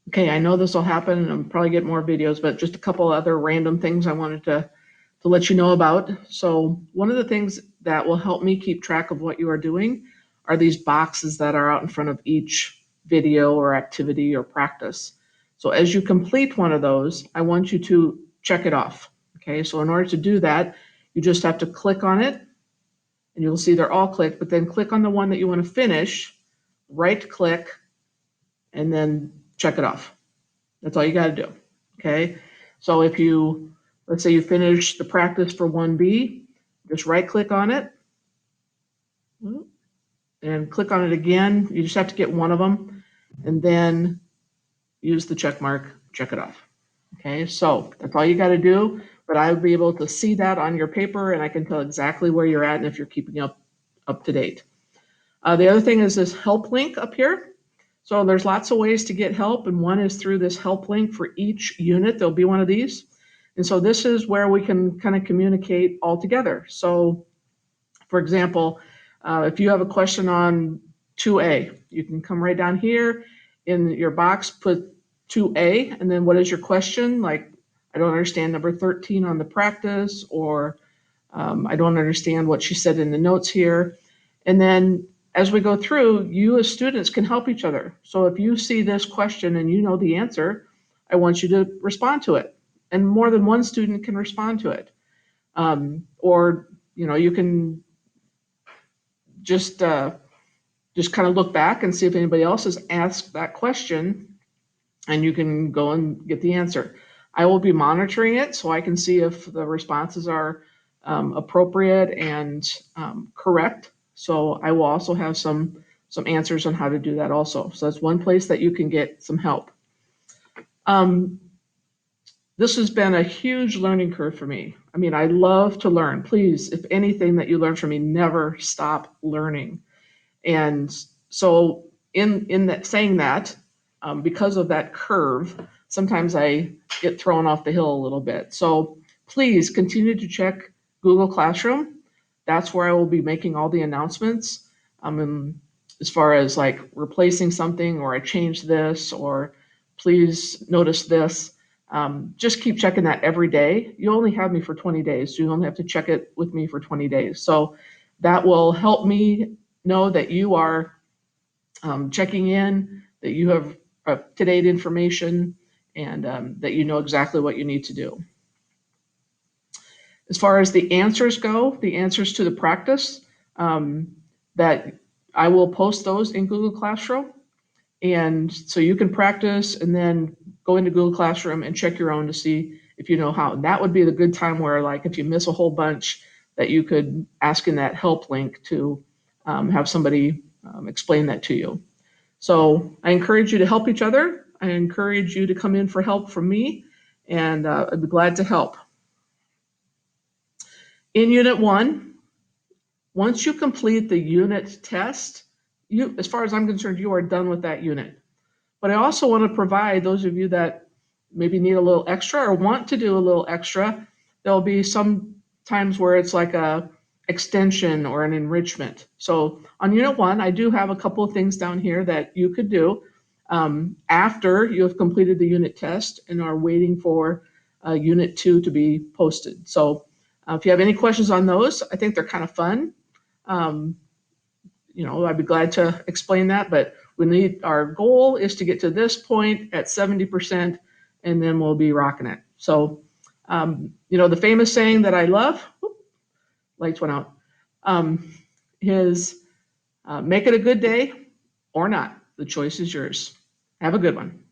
Okay, I know this will happen and I'll probably get more videos, but just a couple other random things I wanted to let you know about. So one of the things that will help me keep track of what you are doing are these boxes that are out in front of each video or activity or practice. So as you complete one of those, I want you to check it off. Okay, so in order to do that, you just have to click on it and you'll see they're all clicked, but then click on the one that you want to finish, right click, and then check it off. That's all you got to do. Okay. So if you, let's say you finish the practice for 1B, just right click on it and click on it again. You just have to get one of them and then use the check mark, check it off. Okay. So that's all you got to do. But I will be able to see that on your paper and I can tell exactly where you're at and if you're keeping up to date. The other thing is this help link up here. So there's lots of ways to get help, and one is through this help link for each unit. There'll be one of these. And so this is where we can kind of communicate all together. So for example, if you have a question on 2A, you can come right down here in your box, put 2A, and then what is your question? Like, I don't understand number 13 on the practice, or I don't understand what she said in the notes here. And then as we go through, you as students can help each other. So if you see this question and you know the answer, I want you to respond to it. And more than one student can respond to it. Or, you can just kind of look back and see if anybody else has asked that question and you can go and get the answer. I will be monitoring it so I can see if the responses are appropriate and correct. So I will also have some answers on how to do that also. So that's one place that you can get some help. This has been a huge learning curve for me. I mean, I love to learn. Please, if anything that you learn from me, never stop learning. And so in that saying that, because of that curve, sometimes I get thrown off the hill a little bit. So please continue to check Google Classroom. That's where I will be making all the announcements. As far as like replacing something, or I changed this, or please notice this. Just keep checking that every day. You only have me for 20 days. So you only have to check it with me for 20 days. So that will help me know that you are checking in, that you have up-to-date information, and that you know exactly what you need to do. As far as the answers go, the answers to the practice, that I will post those in Google Classroom. And so you can practice and then go into Google Classroom and check your own to see if you know how. And that would be the good time where, like, if you miss a whole bunch, that you could ask in that help link to have somebody explain that to you. So I encourage you to help each other. I encourage you to come in for help from me, and I'd be glad to help. In Unit 1, once you complete the unit test, as far as I'm concerned, you are done with that unit. But I also want to provide those of you that maybe need a little extra or want to do a little extra. There'll be some times where it's like a extension or an enrichment. So on Unit 1, I do have a couple of things down here that you could do after you have completed the unit test and are waiting for Unit 2 to be posted. So if you have any questions on those, I think they're kind of fun. I'd be glad to explain that, but our goal is to get to this point at 70%, and then we'll be rocking it. So, the famous saying that I love, lights went out, is make it a good day or not. The choice is yours. Have a good one.